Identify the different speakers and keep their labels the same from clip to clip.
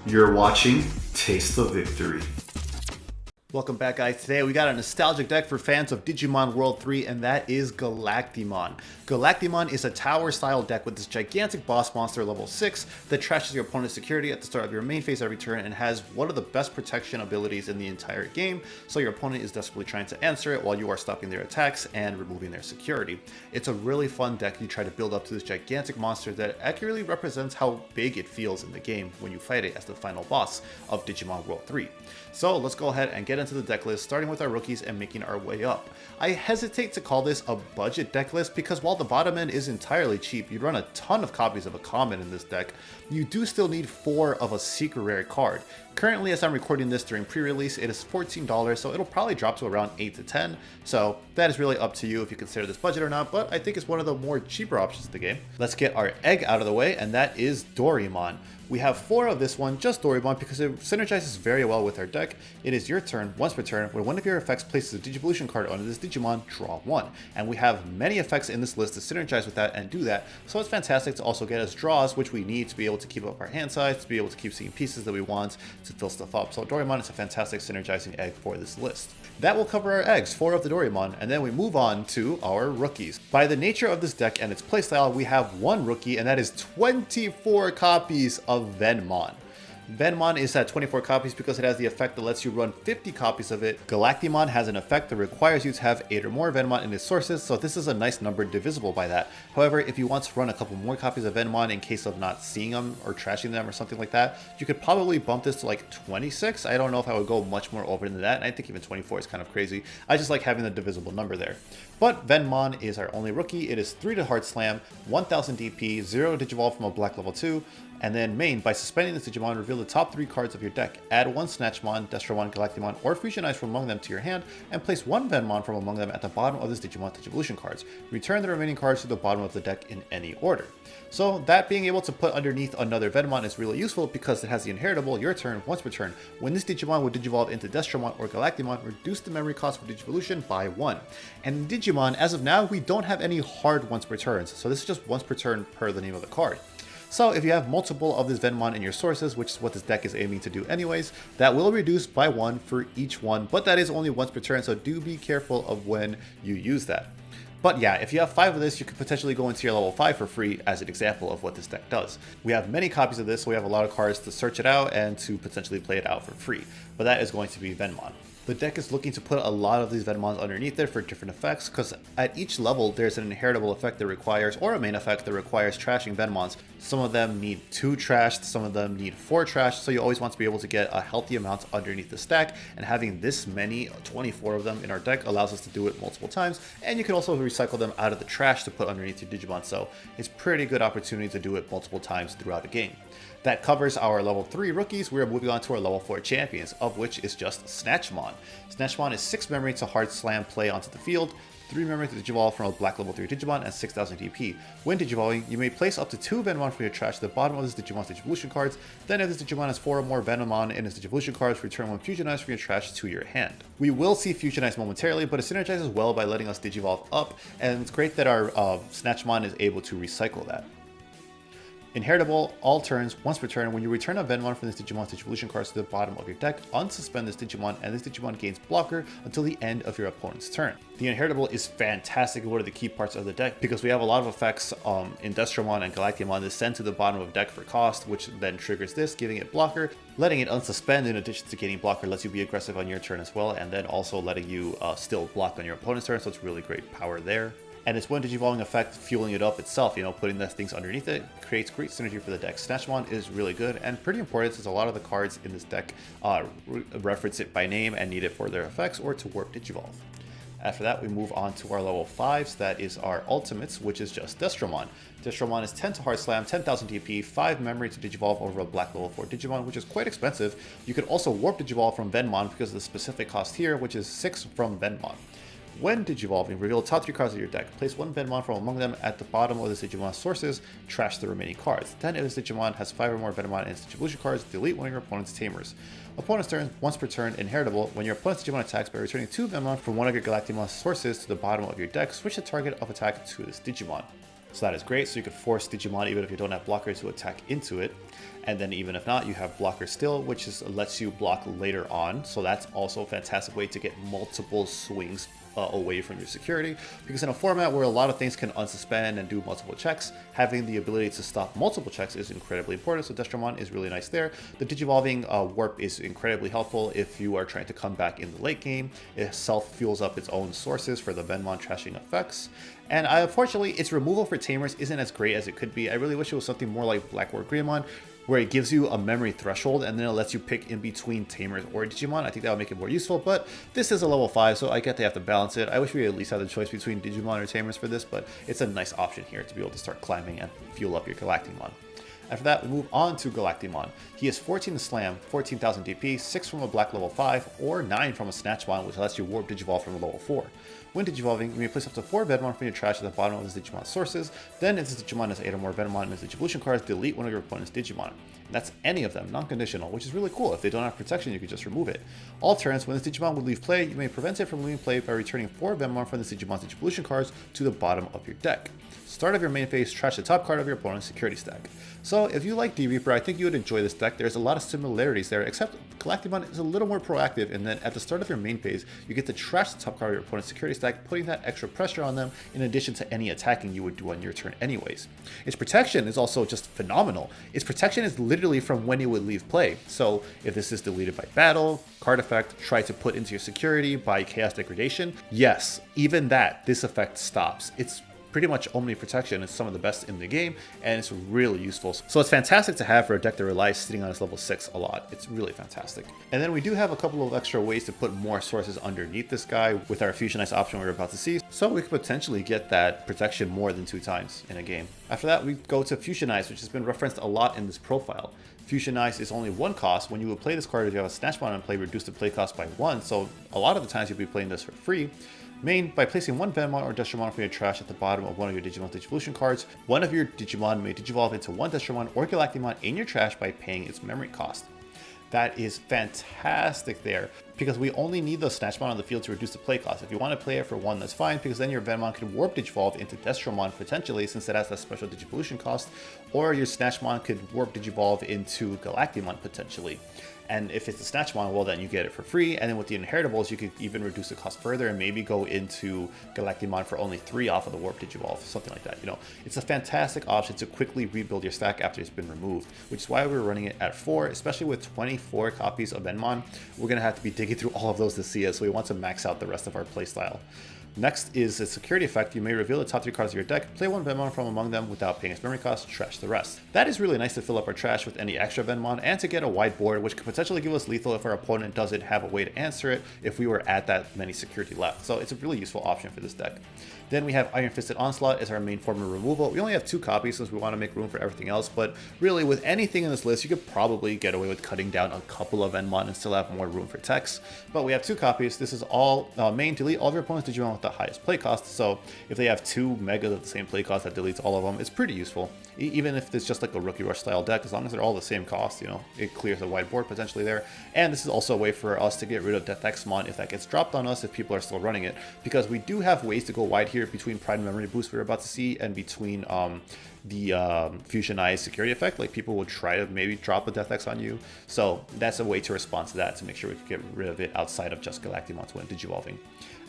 Speaker 1: You're watching Taste of Victory.
Speaker 2: Welcome back, guys. Today we got a nostalgic deck for fans of Digimon World 3, and that is Galactimon. Galactimon is a tower-style deck with this gigantic boss monster level 6 that trashes your opponent's security at the start of your main phase every turn and has one of the best protection abilities in the entire game, so your opponent is desperately trying to answer it while you are stopping their attacks and removing their security. It's a really fun deck. You try to build up to this gigantic monster that accurately represents how big it feels in the game when you fight it as the final boss of Digimon World 3. So let's go ahead and get into the deck list, starting with our rookies and making our way up. I hesitate to call this a budget deck list because while the bottom end is entirely cheap, you'd run a ton of copies of a common in this deck, you do still need 4 of a secret rare card. Currently, as I'm recording this during pre-release, it is $14, so it'll probably drop to around 8 to 10. So that is really up to you if you consider this budget or not, but I think it's one of the more cheaper options in the game. Let's get our egg out of the way, and that is Dorimon. We have 4 of this one, just Dorimon, because it synergizes very well with our deck. It is your turn, once per turn, when one of your effects places a Digivolution card onto this Digimon, draw 1. And we have many effects in this list to synergize with that and do that, so it's fantastic to also get us draws, which we need to be able to keep up our hand size, to be able to keep seeing pieces that we want, to fill stuff up. So Dorimon is a fantastic synergizing egg for this list. That will cover our eggs, 4 of the Dorimon, and then we move on to our rookies. By the nature of this deck and its playstyle, we have 1 rookie, and that is 24 copies of Vemmon. Vemmon is at 24 copies because it has the effect that lets you run 50 copies of it. Galactimon has an effect that requires you to have 8 or more Vemmon in its sources, so this is a nice number divisible by that. However, if you want to run a couple more copies of Vemmon in case of not seeing them or trashing them or something like that, you could probably bump this to like 26. I don't know if I would go much more over than that, and I think even 24 is kind of crazy. I just like having the divisible number there. But Vemmon is our only rookie. It is 3 to Heart Slam, 1000 DP, 0 Digivolve from a black level 2, and then main, by suspending this Digimon, reveal the top 3 cards of your deck. Add 1 Snatchmon, Destromon, Galactimon, or Fusionize from among them to your hand, and place 1 Vemmon from among them at the bottom of this Digimon Digivolution cards. Return the remaining cards to the bottom of the deck in any order. So that being able to put underneath another Vemmon is really useful because it has the inheritable, your turn, once per turn. When this Digimon would Digivolve into Destromon or Galactimon, reduce the memory cost for Digivolution by 1. And in Digimon, as of now, we don't have any hard once per turns, so this is just once per turn per the name of the card. So if you have multiple of this Vemmon in your sources, which is what this deck is aiming to do anyways, that will reduce by 1 for each one, but that is only once per turn, so do be careful of when you use that. But yeah, if you have 5 of this, you could potentially go into your level 5 for free as an example of what this deck does. We have many copies of this, so we have a lot of cards to search it out and to potentially play it out for free, but that is going to be Vemmon. The deck is looking to put a lot of these Vemmons underneath it for different effects, because at each level there's an inheritable effect that requires, or a main effect that requires trashing Vemmons. Some of them need 2 trashed, some of them need 4 trashed, so you always want to be able to get a healthy amount underneath the stack, and having this many, 24 of them in our deck, allows us to do it multiple times, and you can also recycle them out of the trash to put underneath your Digimon, so it's a pretty good opportunity to do it multiple times throughout a game. That covers our level 3 rookies. We are moving on to our level 4 champions, of which is just Snatchmon. Snatchmon is 6 memory to Hard Slam play onto the field, 3 memory to Digivolve from a black level 3 Digimon, and 6000 DP. When Digivolving, you may place up to 2 Vemmon from your trash to the bottom of this Digimon's Digivolution cards. Then if this Digimon has 4 or more Vemmon in its Digivolution cards, return 1 Fusionize from your trash to your hand. We will see Fusionize momentarily, but it synergizes well by letting us Digivolve up, and it's great that our Snatchmon is able to recycle that. Inheritable, all turns, once per turn, when you return a Vemmon from this Digimon's Digivolution cards to the bottom of your deck, unsuspend this Digimon, and this Digimon gains blocker until the end of your opponent's turn. The inheritable is fantastic and one of the key parts of the deck because we have a lot of effects in Destromon and Galactimon that send to the bottom of deck for cost, which then triggers this, giving it blocker. Letting it unsuspend in addition to gaining blocker lets you be aggressive on your turn as well, and then also letting you still block on your opponent's turn, so it's really great power there. And it's one Digivolving effect fueling it up itself, putting those things underneath it creates great synergy for the deck. Snatchmon is really good and pretty important since a lot of the cards in this deck reference it by name and need it for their effects or to warp Digivolve. After that, we move on to our level 5s, that is our ultimates, which is just Destromon. Destromon is 10 to Hard Slam, 10,000 DP, 5 memory to Digivolve over a black level 4 Digimon, which is quite expensive. You could also warp Digivolve from Vemmon because of the specific cost here, which is 6 from Vemmon. When Digivolving, reveal the top 3 cards of your deck. Place 1 Vemmon from among them at the bottom of this Digimon's sources, trash the remaining cards. Then if this Digimon has 5 or more Vemmon in its Digivolution cards, delete one of your opponent's Tamers. Opponent's turn, once per turn, inheritable. When your opponent's Digimon attacks by returning 2 Vemmon from one of your Galacticmon sources to the bottom of your deck, switch the target of attack to this Digimon. So that is great, so you could force Digimon even if you don't have blockers to attack into it. And then even if not, you have blocker still, which lets you block later on. So that's also a fantastic way to get multiple swings away from your security, because in a format where a lot of things can unsuspend and do multiple checks, having the ability to stop multiple checks is incredibly important. So Destromon is really nice there. The Digivolving Warp is incredibly helpful if you are trying to come back in the late game. It self-fuels up its own sources for the Vemmon trashing effects. And unfortunately, its removal for Tamers isn't as great as it could be. I really wish it was something more like Black or Greymon, where it gives you a memory threshold and then it lets you pick in between Tamers or Digimon. I think that would make it more useful, but this is a level 5, so I get they have to balance it. I wish we at least had the choice between Digimon or Tamers for this, but it's a nice option here to be able to start climbing and fuel up your Galactimon. After that, we move on to Galactimon. He is 14 to Slam, 14,000 DP, 6 from a Black level 5, or 9 from a Snatchmon, which lets you Warp Digivolve from a level 4. When Digivolving, you may place up to 4 Vemmon from your trash at the bottom of his Digimon sources. Then, if this Digimon has 8 or more Vemmon in his Digivolution cards, delete one of your opponent's Digimon. And that's any of them, non-conditional, which is really cool. If they don't have protection, you can just remove it. All turns, when this Digimon would leave play, you may prevent it from leaving play by returning 4 Vemmon from this Digimon's Digivolution cards to the bottom of your deck. Start of your main phase, trash the top card of your opponent's security stack. So if you like D-Reaper, I think you would enjoy this deck. There's a lot of similarities there, except Galactimon is a little more proactive, and then at the start of your main phase, you get to trash the top card of your opponent's security stack, putting that extra pressure on them in addition to any attacking you would do on your turn anyways. Its protection is also just phenomenal. Its protection is literally from when it would leave play. So if this is deleted by battle, card effect, try to put into your security by chaos degradation, yes, even that, this effect stops. It's pretty much Omni Protection is some of the best in the game, and it's really useful. So it's fantastic to have for a deck that relies sitting on its level 6 a lot. It's really fantastic. And then we do have a couple of extra ways to put more sources underneath this guy with our Fusionize option we're about to see. So we could potentially get that protection more than 2 times in a game. After that, we go to Fusionize, which has been referenced a lot in this profile. Fusionize is only 1 cost. When you would play this card, if you have a Snatchmon in play, reduce the play cost by 1. So a lot of the times you'll be playing this for free. Main, by placing 1 Vemmon or Destromon from your trash at the bottom of one of your Digimon's Digivolution cards, one of your Digimon may Digivolve into 1 Destromon or Galactimon in your trash by paying its memory cost. That is fantastic there, because we only need the Snatchmon on the field to reduce the play cost. If you want to play it for 1, that's fine, because then your Vemmon can Warp Digivolve into Destromon potentially, since it has that special Digivolution cost, or your Snatchmon could Warp Digivolve into Galactimon potentially. And if it's a Snatchmon, well, then you get it for free. And then with the Inheritables, you could even reduce the cost further and maybe go into Galactimon for only 3 off of the Warp Digivolve, something like that. You know, it's a fantastic option to quickly rebuild your stack after it's been removed, which is why we're running it at 4, especially with 24 copies of Vemmon. We're going to have to be digging through all of those to see it, so we want to max out the rest of our playstyle. Next is a security effect. You may reveal the top 3 cards of your deck, play 1 Vemmon from among them without paying its memory cost, trash the rest. That is really nice to fill up our trash with any extra Vemmon and to get a wide board, which could potentially give us lethal if our opponent doesn't have a way to answer it if we were at that many security left. So it's a really useful option for this deck. Then we have Iron Fisted Onslaught as our main form of removal. We only have 2 copies since we want to make room for everything else, but really with anything in this list, you could probably get away with cutting down a couple of Vemmon and still have more room for text. But we have 2 copies. This is all main, delete all of your opponent's Digimon with the highest play cost. So if they have 2 megas of the same play cost that deletes all of them, it's pretty useful. Even if it's just like a Rookie Rush style deck, as long as they're all the same cost, you know, it clears a wide board potentially there. And this is also a way for us to get rid of Galacticmon if that gets dropped on us, if people are still running it, because we do have ways to go wide here between Pride and Memory Boost we're about to see and between the Fusionize security effect. Like, people will try to maybe drop a Death X on you, so that's a way to respond to that, to make sure we can get rid of it outside of just Galactimon's when Digivolving.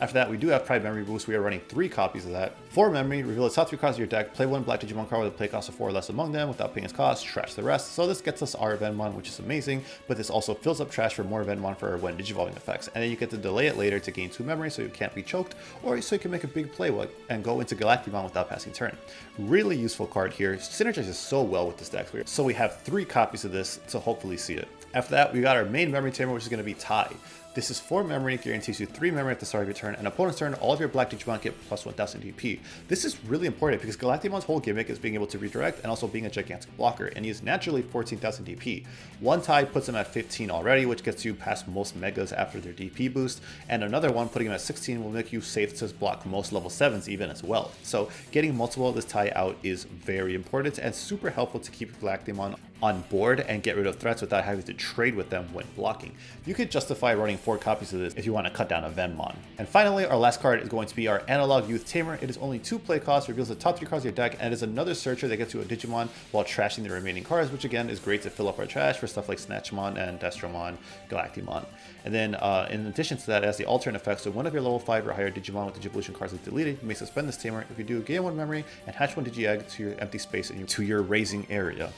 Speaker 2: After that, we do have Pride Memory Boost. We are running 3 copies of that. For memory, reveal the top 3 cards of your deck, play 1 Black Digimon card with a play cost of 4 or less among them without paying its cost, trash the rest. So this gets us our Vemmon, which is amazing, but this also fills up trash for more Vemmon for when Digivolving effects. And then you get to delay it later to gain 2 memory so you can't be choked, or so you can make a big play and go into Galactimon without passing turn. Really useful card here. Synergizes so well with this deck. So we have 3 copies of this to hopefully see it. After that, we got our main memory Tamer, which is going to be Tai. This is 4 memory, guarantees you 3 memory at the start of your turn, and opponent's turn, all of your Black Digimon get plus 1000 DP. This is really important because Galactimon's whole gimmick is being able to redirect and also being a gigantic blocker, and he is naturally 14,000 DP. 1 Tai puts him at 15 already, which gets you past most megas after their DP boost, and another one putting him at 16 will make you safe to block most level 7s even as well. So getting multiple of this Tai out is very important and super helpful to keep Galactimon on board and get rid of threats without having to trade with them when blocking. You could justify running 4 copies of this if you want to cut down a Vemmon. And finally, our last card is going to be our Analog Youth Tamer. It is only 2 play costs, reveals the top 3 cards of your deck, and is another searcher that gets you a Digimon while trashing the remaining cards, which again is great to fill up our trash for stuff like Snatchmon and Destromon, Galactimon. And then in addition to that, it has the alternate effect, so one of your level 5 or higher Digimon with Digivolution cards is deleted, you may suspend this Tamer. If you do, gain 1 memory and hatch 1 Digi-Egg to your empty space to your raising area.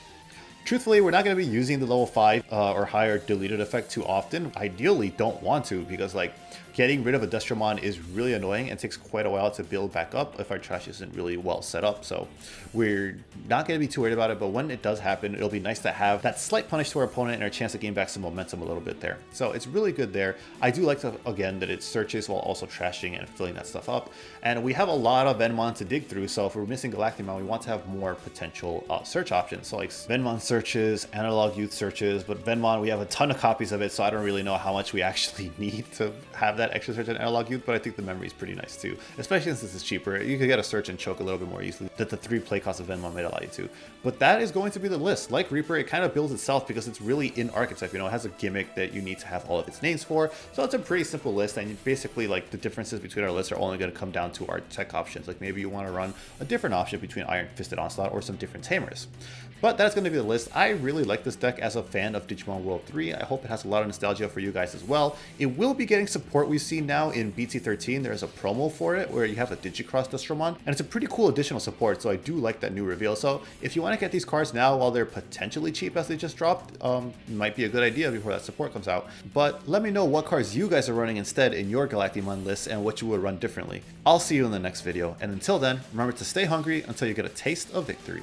Speaker 2: Truthfully, we're not going to be using the level 5 or higher deleted effect too often. Ideally, don't want to, because like getting rid of a Destromon is really annoying and takes quite a while to build back up if our trash isn't really well set up. So we're not going to be too worried about it, but when it does happen, it'll be nice to have that slight punish to our opponent and our chance to gain back some momentum a little bit there. So it's really good there. I do like to, again, that it searches while also trashing and filling that stuff up. And we have a lot of Vemmon to dig through, so if we're missing Galactimon, we want to have more potential search options. So like Vemmon searches, Analog Youth searches, but Vemmon, we have a ton of copies of it, so I don't really know how much we actually need to have that extra search in Analog Youth, but I think the memory is pretty nice too, especially since this is cheaper. You could get a search and choke a little bit more easily that the 3 play costs of Vemmon might allow you to. But that is going to be the list. Like Reaper, it kind of builds itself because it's really in archetype. You know, it has a gimmick that you need to have all of its names for, so it's a pretty simple list, and basically like the differences between our lists are only going to come down to our tech options. Like maybe you want to run a different option between Iron Fisted Onslaught or some different Tamers. But that's going to be the list. I really like this deck as a fan of Digimon World 3. I hope it has a lot of nostalgia for you guys as well. It will be getting support we've seen now in BT13. There's a promo for it where you have a Digicross Destromon, and it's a pretty cool additional support, so I do like that new reveal. So if you want to get these cards now while they're potentially cheap as they just dropped, might be a good idea before that support comes out. But let me know what cards you guys are running instead in your Galactimon list and what you would run differently. I'll see you in the next video, and until then, remember to stay hungry until you get a taste of victory.